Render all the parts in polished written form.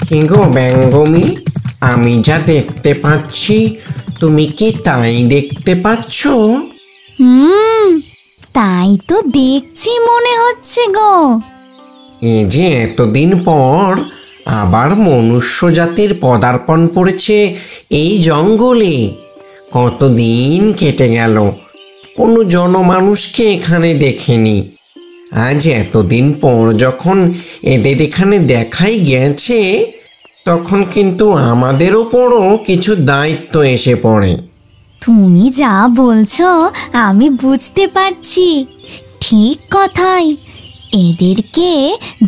কি গো ব্যঙ্গমি, আমি যা দেখতে পাচ্ছি তুমি কি তাই দেখতে পাচ্ছ? তাই তো দেখছি মনে হচ্ছে গো। এই যে এতদিন পর আবার মনুষ্য জাতির পদার্পণ পড়েছে এই জঙ্গলে। কতদিন কেটে গেল, কোনো জনমানুষকে এখানে দেখিনি। আজ এতদিন পর যখন এদের এখানে দেখাই গেছে, তখন কিন্তু আমাদের ওপরও কিছু দায়িত্ব এসে পড়ে। তুমি যা বলছো আমি বুঝতে পারছি, ঠিক কথাই। এদেরকে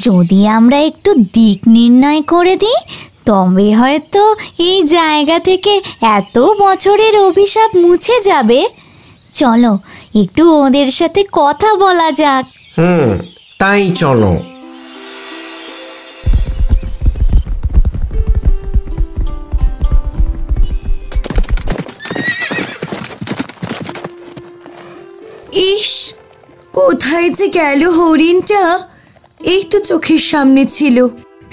যদি আমরা একটু দিক নির্ণয় করে দিই, তবে হয়তো এই জায়গা থেকে এত বছরের অভিশাপ মুছে যাবে। চলো একটু ওদের সাথে কথা বলা যাক। তাই চলো। ইস, কোথায় যে গেল হরিণটা? এই তো চোখের সামনে ছিল।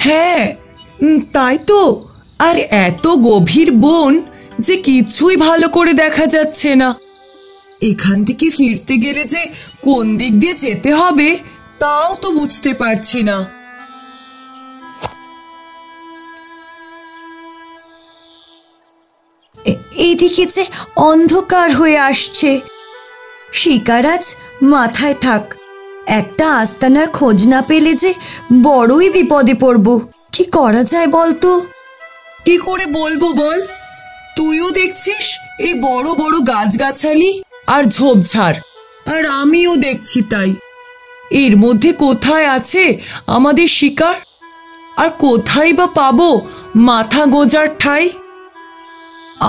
হ্যাঁ, তাই তো। আর এত গভীর বন যে কিছুই ভালো করে দেখা যাচ্ছে না। এখান থেকে ফিরতে গেলে যে কোন দিক দিয়ে যেতে হবে তাও তো বুঝতে পারছি না। এইদিকে যে অন্ধকার হয়ে আসছে। শিকার আজ মাথায় থাক, একটা আস্তানার খোঁজ না পেলে যে বড়ই বিপদে পড়ব। কি করা যায় বলতো? কি করে বলবো বল? তুইও দেখছিস এই বড় বড় গাছগাছালি আর ঝোপঝাড়, আর আমিও দেখছি তাই। এর মধ্যে কোথায় আছে আমাদের শিকার, আর কোথায় বা পাবো মাথা গোজার ঠাঁই?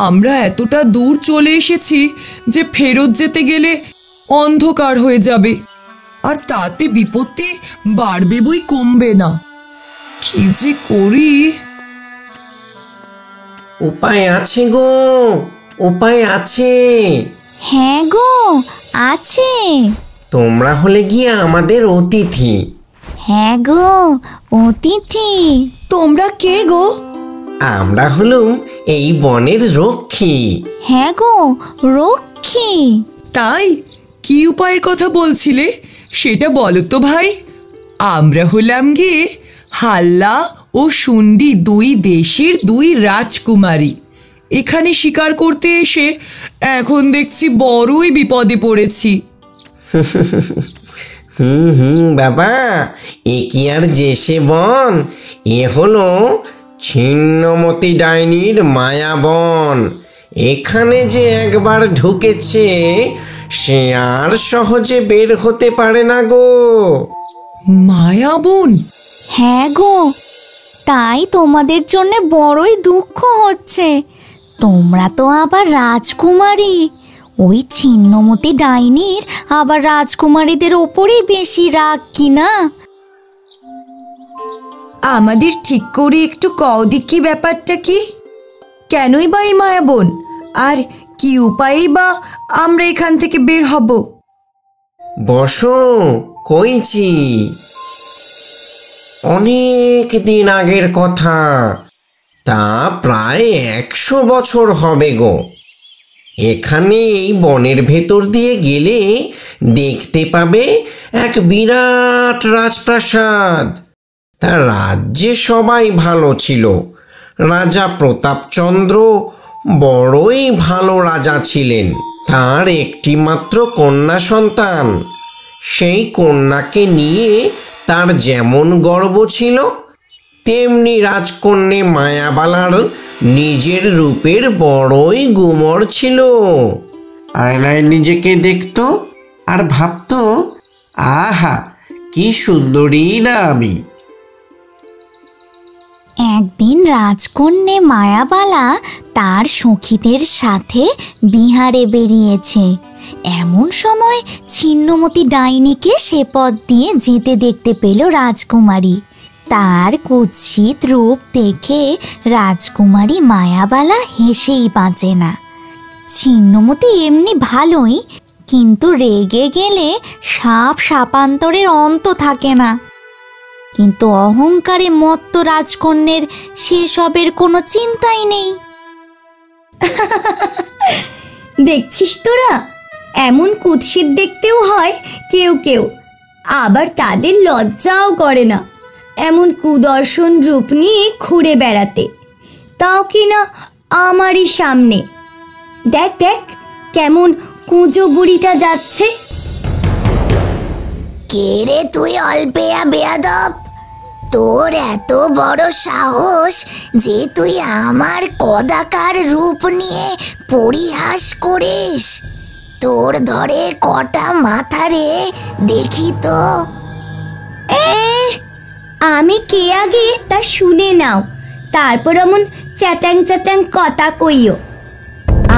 আমরা এতটা দূর চলে এসেছি যে ফেরত যেতে গেলে অন্ধকার হয়ে যাবে, আর তাতে বিপত্তি বাড়বে বই কমবে না। কি যে করি? উপায় আছে গো, উপায় আছে। হ্যাঁ গো, আছে। তোমরা হলে গিয়ে আমাদের অতিথি। হ্যাঁ গো, অতিথি। তোমরা কে গো? আমরা হলুম এই বনের রক্ষী। হ্যাঁ গো, রক্ষী। তাই কি উপায়ের কথা বলছিলে সেটা বলো তো ভাই। আমরা হলাম গিয়ে হাল্লা ও শুন্ডি, দুই দেশের দুই রাজকুমারী। এখানে শিকার করতে এসে এখন দেখছি বড়ই বিপদে পড়েছি। বাবা, এ কি আর যে সে বন? এ হলো ছিন্নমতি ডাইনির মায়াবন। এখানে যে একবার ঢুকেছে সে আর সহজে বের হতে পারে না গো। মায়াবন? হ্যাঁ গো, তাই তোমাদের জন্য বড়ই দুঃখ হচ্ছে। তোমরা তো আবার রাজকুমারী। ওই ছিন্নমতি ডাইনির আবার রাজকুমারীদের ওপরই বেশি রাগ কিনা। আমাদের ঠিক করে একটু কও দেখি ব্যাপারটা কি? কেনই বা এই মায়াবন? আর কি উপায়েই বা আমরা এখান থেকে বের হব? বসো, কইছি। অনেক দিন আগের কথা, তা প্রায় 100 বছর হবে গো। এখানে এই বনের ভেতর দিয়ে গেলে দেখতে পাবে এক বিরাট রাজপ্রাসাদ। তার রাজ্যে সবাই ভালো ছিল। রাজা প্রতাপচন্দ্র বড়ই ভালো রাজা ছিলেন। তার একটি মাত্র কন্যা সন্তান। সেই কন্যাকে নিয়ে তার যেমন গর্ব ছিল, তেমনি রাজকন্যা মায়াবালার নিজের রূপের বড়ই গুমর ছিল। আয়নায় নিজেকে দেখতো আর ভাবতো, আহা কি সুন্দরী না আমি। একদিন রাজকন্যা মায়াবালা তার সখীদের সাথে বিহারে বেরিয়েছে। এমন সময় ছিন্নমতি ডাইনিকে সে পথ দিয়ে যেতে দেখতে পেল রাজকুমারী। তার কুৎসিত রূপ দেখে রাজকুমারী মায়াবালা হেসেই বাঁচে না। ছিন্নমতি এমনি ভালোই, কিন্তু রেগে গেলে সাপ সাপান্তরের অন্ত থাকে না। কিন্তু অহংকারে মত্ত রাজকন্যের সেসবের কোনো চিন্তাই নেই। দেখছিস তোরা, এমন কুৎসিত দেখতেও হয় কেউ কেউ, আবার তাদের লজ্জাও করে না এমন কুদর্শন রূপ নিয়ে ঘুরে বেড়াতে, তাও কিনা আমারই সামনে। দেখ দেখ কেমন কুঁজো বুড়িটা যাচ্ছে। কে রে তুই অল্পেয়া বেয়াদব? তোর এত বড় সাহস যে তুই আমার কদাকার রূপ নিয়ে পরিহাস করিস? তোর ধরে কটা মাথা রে, দেখি তো। আমি কে আগে তা শুনে নাও, তারপর এমন চ্যাটাং চ্যাটাং কথা কইও।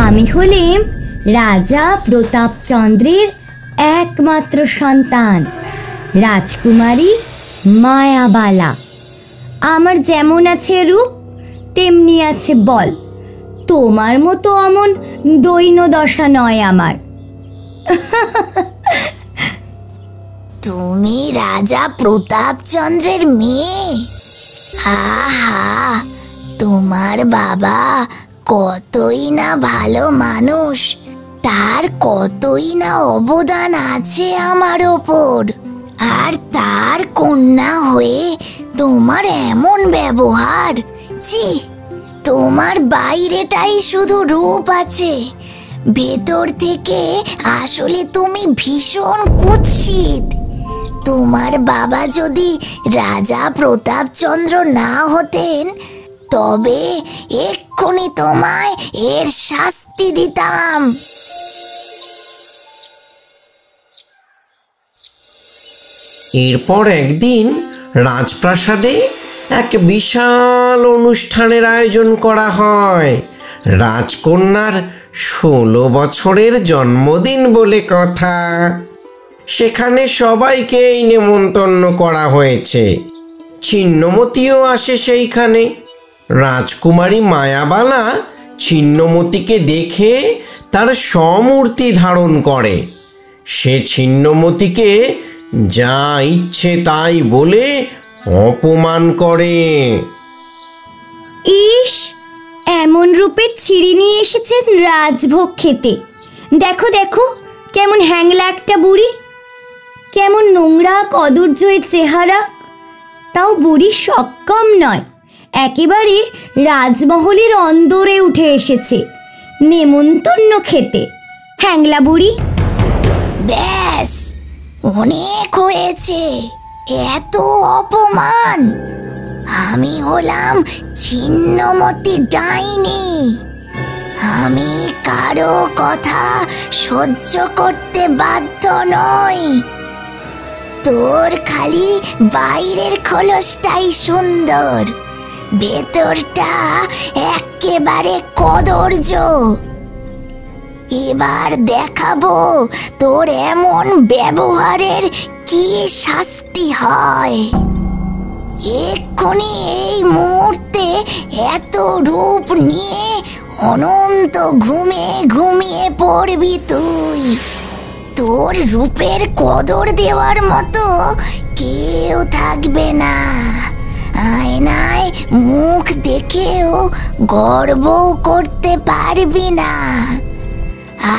আমি হলেম রাজা প্রতাপচন্দ্রের একমাত্র সন্তান, রাজকুমারী মায়াবালা। আমার যেমন আছে রূপ, তেমনি আছে বল। তোমার মতো অমন দৈন্য দশা নয় আমার। তুমি রাজা প্রতাপচন্দ্রের মেয়ে? হা হা, তোমার বাবা কতই না ভালো মানুষ, তার কতই না অবদান আছে আমার ওপর, আর তার কন্যা হয়ে তোমার এমন ব্যবহার। ছি, তোমার বাইরেটাই শুধু রূপ আছে, ভেতর থেকে আসলে তুমি ভীষণ কুৎসিত। তোমার বাবা যদি রাজা প্রতাপচন্দ্র না হতেন তবে এক্ষুনি তোমায় এর শাস্তি দিতাম। এরপর একদিন রাজপ্রাসাদে এক বিশাল অনুষ্ঠানের আয়োজন করা হয়। রাজকন্যার 16 বছরের জন্মদিন বলে কথা। সেখানে সবাইকেই নেমন্তন্ন করা হয়েছে। ছিন্নমতিও আসে সেইখানে। রাজকুমারী মায়াবালা ছিন্নমতিকে দেখে তার সমূর্তি ধারণ করে। সে ছিন্নমতিকে যা ইচ্ছে তাই বলে অপমান করে। ইস, এমন রূপের ছিঁড়ি নিয়ে এসেছেন রাজভোগ খেতে। দেখো দেখো কেমন হ্যাংলা একটা বুড়ি, কেমন নোংরা কদর্যের চেহারা। তাও বুড়ি সক্ষম নয়, একেবারে রাজমহলের অন্দরে উঠে এসেছে নেমন্তন্ন খেতে। হ্যাংলা বুড়ি। ব্যাস, অনেক হয়েছে এত অপমান। আমি হলাম ছিন্নমতি ডাইনি। আমি কারো কথা সহ্য করতে বাধ্য নই। তোর খালি বাইরের খোলসটাই সুন্দর, ভেতরটা একেবারে কদর্য। এবার দেখাবো তোর এমন ব্যবহারের কি শাস্তি হয়। এক্ষুনি এই মুহূর্তে এত রূপ নিয়ে অনন্ত ঘুমে ঘুমিয়ে পড়বি তুই। তোর রূপের কদর দেওয়ার মতো কেউ থাকবে না। আয়নায় মুখ দেখেও গর্ব করতে পারবি না।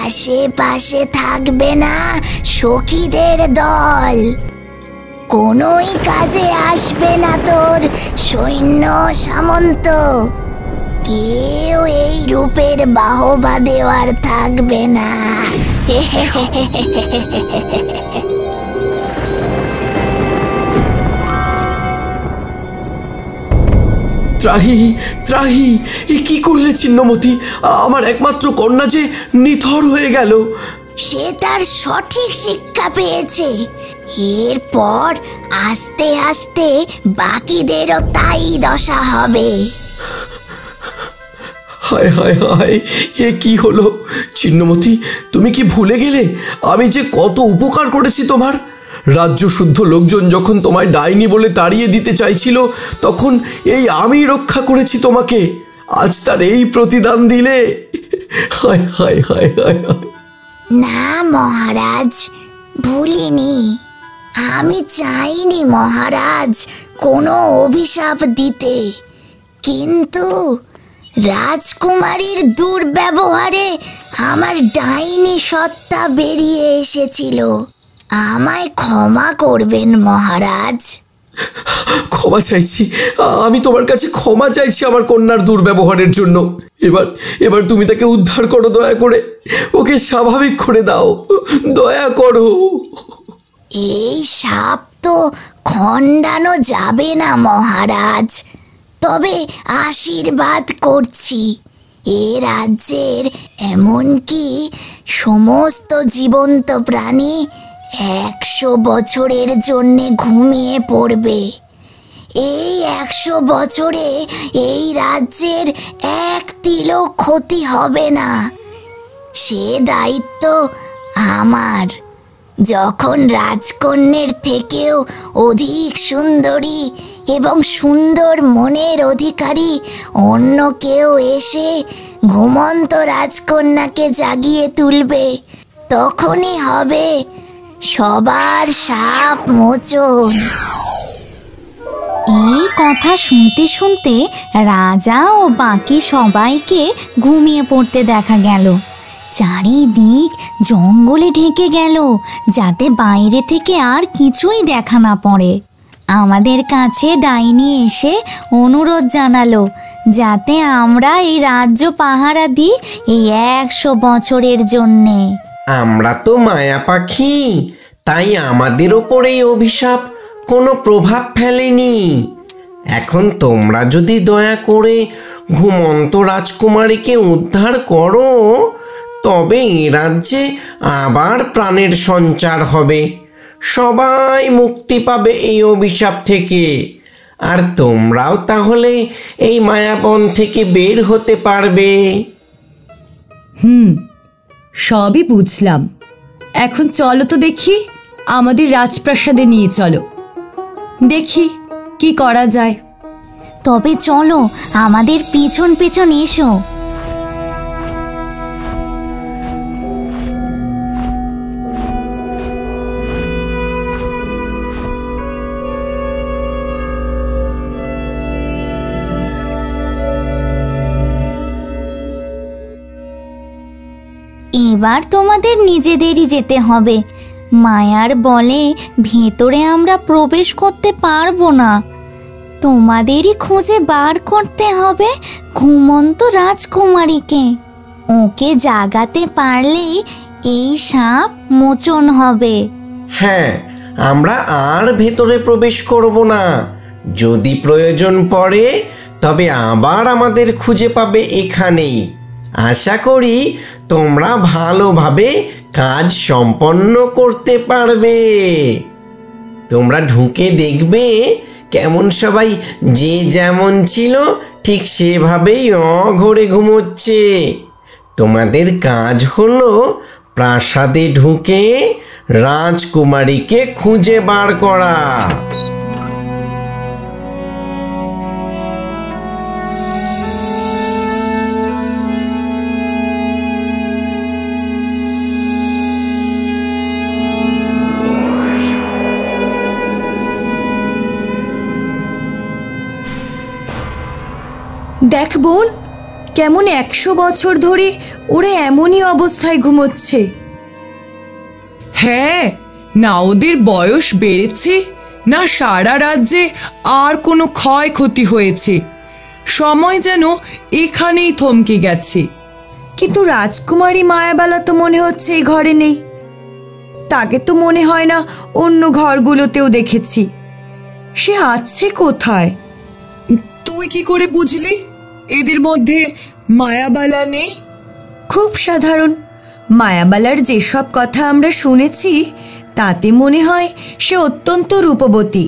আশেপাশে থাকবে না সখীদের দল। কোনোই কাজে আসবে না তোর সৈন্য সামন্ত। কেউ এই রূপের বাহবা দেওয়ার থাকবে না। ত্রাহি ত্রাহি, এ কি করলে ছিন্নমতি? আমার একমাত্র কন্যা যে নিথর হয়ে গেল। সে তার সঠিক শিক্ষা পেয়েছে। এরপর আস্তে আস্তে বাকিদেরও তাই দশা হবে। হায় হায় হায়, এ কি হলো? ছিন্নমতি, তুমি কি ভুলে গেলে আমি যে কত উপকার করেছি তোমার? রাজ্য শুদ্ধ লোকজন যখন তোমায় ডাইনি বলে তাড়িয়ে দিতে চাইছিল, তখন এই আমি রক্ষা করেছি তোমাকে। আজ তার এই প্রতিদান দিলে? হায় হায় হায় হায় হায়। না মহারাজ, ভুলিনি। আমি চাইনি মহারাজ কোনো অভিশাপ দিতে, কিন্তু রাজকুমারীর দুর্ব্যবহারে আমার ডাইনি সত্তা বেরিয়ে এসেছিল। আমায় ক্ষমা করবেন মহারাজ। ক্ষমা চাইছি, আমি তোমার কাছে ক্ষমা চাইছি আমার কন্যার দুর্ব্যবহারের জন্য। এবার তুমি তাকে উদ্ধার করো, দয়া করে ওকে স্বাভাবিক করে দাও, দয়া করো। এই সাপ তো খণ্ডানো যাবে না মহারাজ, তবে আশীর্বাদ করছি এ রাজ্যের এমনকি সমস্ত জীবন্ত প্রাণী 100 বছরের জন্যে ঘুমিয়ে পড়বে। এই 100 বছরে এই রাজ্যের এক তিলও ক্ষতি হবে না। সে দায়িত্ব আমার। যখন রাজকন্যের থেকেও অধিক সুন্দরী এবং সুন্দর মনের অধিকারী অন্য কেউ এসে ঘুমন্ত রাজকন্যাকে জাগিয়ে তুলবে, তখনই হবে সবার শাপ মোচন। এই কথা শুনতে শুনতে রাজা ও বাকি সবাইকে ঘুমিয়ে পড়তে দেখা গেল। চারিদিক জঙ্গলে ঢেকে গেল, যাতে বাইরে থেকে আর কিছুই দেখা না পড়ে। আমাদের কাছে ডাইনি এসে অনুরোধ জানালো যাতে আমরা এই রাজ্য পাহারা দিই এই 100 বছরের জন্যে। আমরা তো মায়া পাখি, তাই আমাদের ওপরে এই অভিশাপ কোনো প্রভাব ফেলেনি। এখন তোমরা যদি দয়া করে ঘুমন্ত রাজকুমারীকে উদ্ধার করো, তবে এ রাজ্যে আবার প্রাণের সঞ্চার হবে, সবাই মুক্তি পাবে এই অভিশাপ থেকে, আর তোমরাও তাহলে এই মায়াবন থেকে বের হতে পারবে। সবই বুঝলাম। এখন চলো তো দেখি, আমাদের রাজপ্রাসাদে নিয়ে চলো, দেখি কি করা যায়। তবে চলো, আমাদের পিছন পিছন এসো। এবার তোমাদের নিজেদেরই যেতে হবে। মায়ার বলে ভেতরে আমরা প্রবেশ করতে পারবো না। তোমাদেরই খুঁজে বার করতে হবে ঘুমন্ত রাজকুমারীকে। ওকে জাগাতে পারলেই এই সাপ মোচন হবে। হ্যাঁ, আমরা আর ভেতরে প্রবেশ করব না। যদি প্রয়োজন পড়ে তবে আবার আমাদের খুঁজে পাবে এখানেই। আশা করি তোমরা ভালোভাবে কাজ সম্পন্ন করতে পারবে। তোমরা ঢুকে দেখবে কেমন সবাই যে যেমন ছিল ঠিক সেভাবেই অঘরে ঘুমোচ্ছে। তোমাদের কাজ হলো প্রাসাদে ঢুকে রাজকুমারীকে খুঁজে বার করা। দেখ বোন, কেমন 100 বছর ধরে ওরা এমনই অবস্থায় ঘুমোচ্ছে। হ্যাঁ, না ওদের বয়স বেড়েছে, না সারা রাজ্যে আর কোনো ক্ষয়ক্ষতি হয়েছে। সময় যেন এখানেই থমকে গেছে। কিন্তু রাজকুমারী মায়াবালা তো মনে হচ্ছে এই ঘরে নেই। তাকে তো মনে হয় না অন্য ঘরগুলোতেও দেখেছি। সে আছে কোথায়? তুই কি করে বুঝলি এদের মধ্যে মায়াবালা নেই? খুব সাধারণ। মায়াবালার যেসব কথা আমরা শুনেছি তাতে মনে হয় সে অত্যন্ত রূপবতী,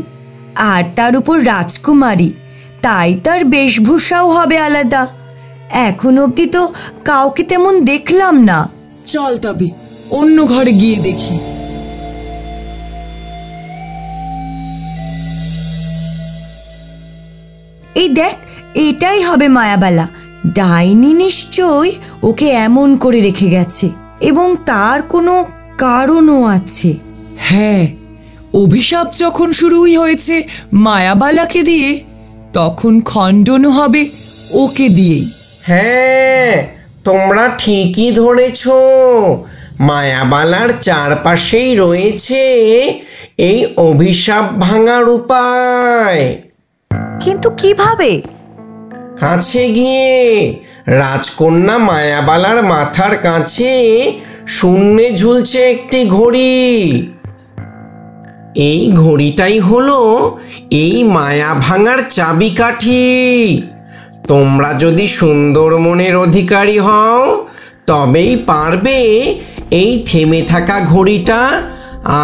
আর তার উপর রাজকুমারী, তাই তার বেশভূষাও হবে আলাদা। এখন অবধি তো কাউকে তেমন দেখলাম না। চল তবে অন্য ঘরে গিয়ে দেখি। এই দেখ, এটাই হবে মায়াবালা। ডাইনি নিশ্চয়ই ওকে এমন করে রেখে গেছে, এবং তার কোনো কারণও আছে। হ্যাঁ, অভিশাপ যখন শুরুই হয়েছে মায়াবালাকে দিয়ে, তখন খণ্ডনও হবে ওকে দিয়েই। হ্যাঁ, তোমরা ঠিকই ধরেছ। মায়াবালার চারপাশেই রয়েছে এই অভিশাপ ভাঙার উপায়। কিন্তু কিভাবে? কাছে গিয়ে রাজকন্যা মায়াবালার মাথার কাছে শূন্যে ঝুলছে একটি ঘড়ি। এই ঘড়িটাই হলো এই মায়া ভাঙার চাবিকাঠি। তোমরা যদি সুন্দর মনের অধিকারী হও, তবেই পারবে এই থেমে থাকা ঘড়িটা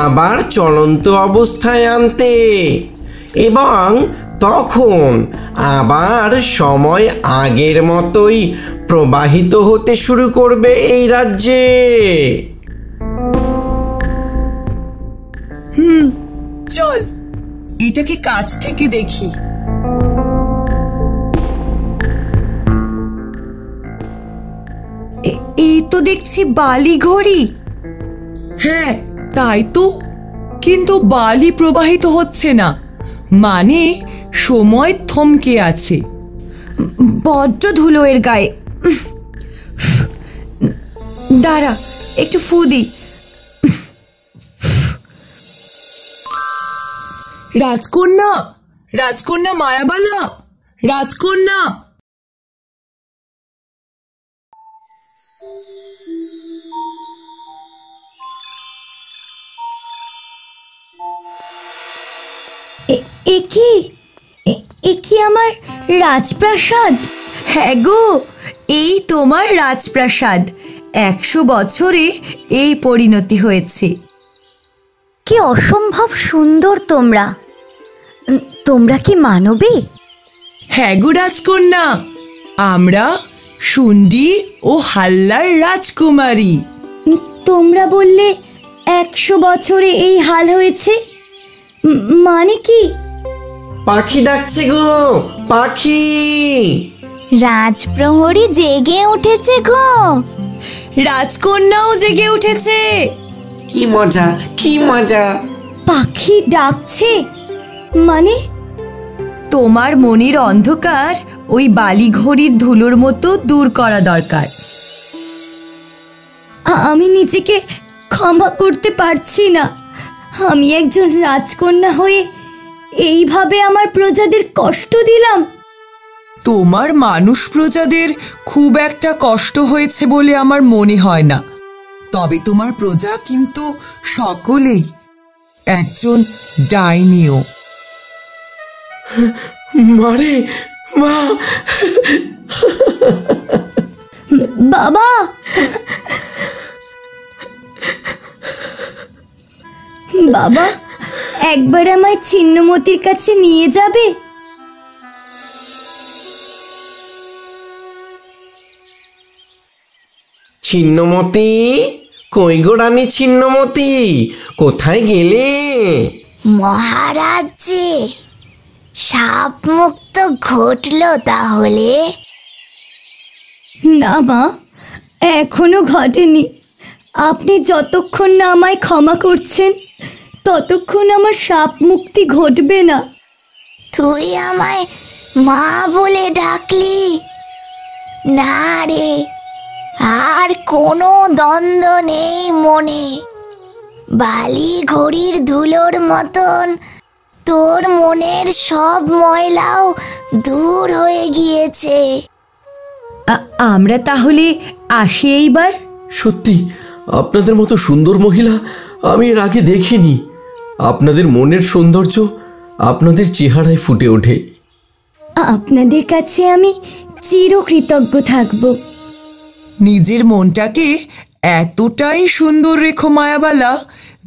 আবার চলন্ত অবস্থায় আনতে, এবং তখন আবার সময় আগের মতোই প্রবাহিত হতে শুরু করবে এই রাজ্যে। চল, এটাকে কাছ থেকে দেখি। এই তো দেখছি বালি ঘড়ি। হ্যাঁ, তাই তো, কিন্তু বালি প্রবাহিত হচ্ছে না, মানে সময় থমকে আছে। বড্ড ধুলো এর গায়ে। দাঁড়া, একটু ফু দি। রাজকন্যা, রাজকন্যা মায়াবালা, রাজকন্যা। এ কি আমার রাজপ্রাসাদ? হ্যাঁ গো, এই তোমার রাজপ্রাসাদ। 100 বছরে এই পরিণতি হয়েছে। কি অসম্ভব সুন্দর তোমরা। তোমরা কি মানবে? হ্যাঁ গো রাজকন্যা, আমরা শুন্ডি ও হাল্লার রাজকুমারী। তোমরা বললে 100 বছরে এই হাল হয়েছে, মানে কি? পাখি ডাকছে গো, পাখি। রাজপ্রহরী জেগে উঠেছে গো। রাজকন্যাও জেগে উঠেছে। কি মজা, কি মজা। পাখি ডাকছে মানে? তোমার মনের অন্ধকার ওই বালি ঘড়ির ধুলোর মতো দূর করা দরকার। আমি নিজেকে ক্ষমা করতে পারছি না। আমি একজন রাজকন্যা হয়ে এইভাবে আমার প্রজাদের কষ্ট দিলাম। তোমার মানুষ প্রজাদের খুব একটা কষ্ট হয়েছে বলে আমার মনে হয় না, তবে তোমার প্রজা কিন্তু সকলেই একজন ডাইনিও। মারে মা। বাবা, বাবা, একবার আমায় ছিন্নমতির কাছে নিয়ে যাবে? ছিন্নমতি, কই গো রানী ছিন্নমতি, কোথায় গেলে? মহারাজ্যে সাপ মুক্ত ঘটলো তাহলে? না মা, এখনো ঘটেনি। আপনি যতক্ষণ না আমায় ক্ষমা করছেন, ততক্ষণ আমার সাপ মুক্তি ঘটবে না। তুই আমায় মা বলে ডাকলি? না রে, আর কোনো দ্বন্দ্ব নেই মনে। বালি ঘড়ির ধুলোর মতন তোর মনের সব ময়লাও দূর হয়ে গিয়েছে। আমরা তাহলে আসি এইবার। সত্যি আপনাদের মতো সুন্দর মহিলা আমি এর আগে দেখিনি। আপনাদের মনের সৌন্দর্য আপনাদের চেহারায় ফুটে ওঠে। আপনাদের কাছে আমি চিরকৃতজ্ঞ থাকব। নিজের মনটাকে এতটাই সুন্দর রেখো মায়াবালা,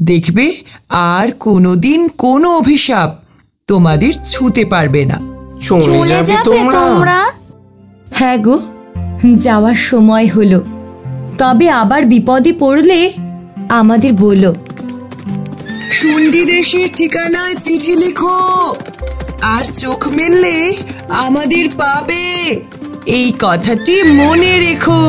দেখবে আর কোনোদিন কোনো অভিশাপ তোমাদের ছুঁতে পারবে না। চলে যাবে তোমরা? হ্যাঁ গো, যাওয়ার সময় হলো। তবে আবার বিপদে পড়লে আমাদের বলো। শুন্ডি দেশের ঠিকানায় চিঠি লিখো, আর চোখ মেললে আমাদের পাবে, এই কথাটি মনে রেখো।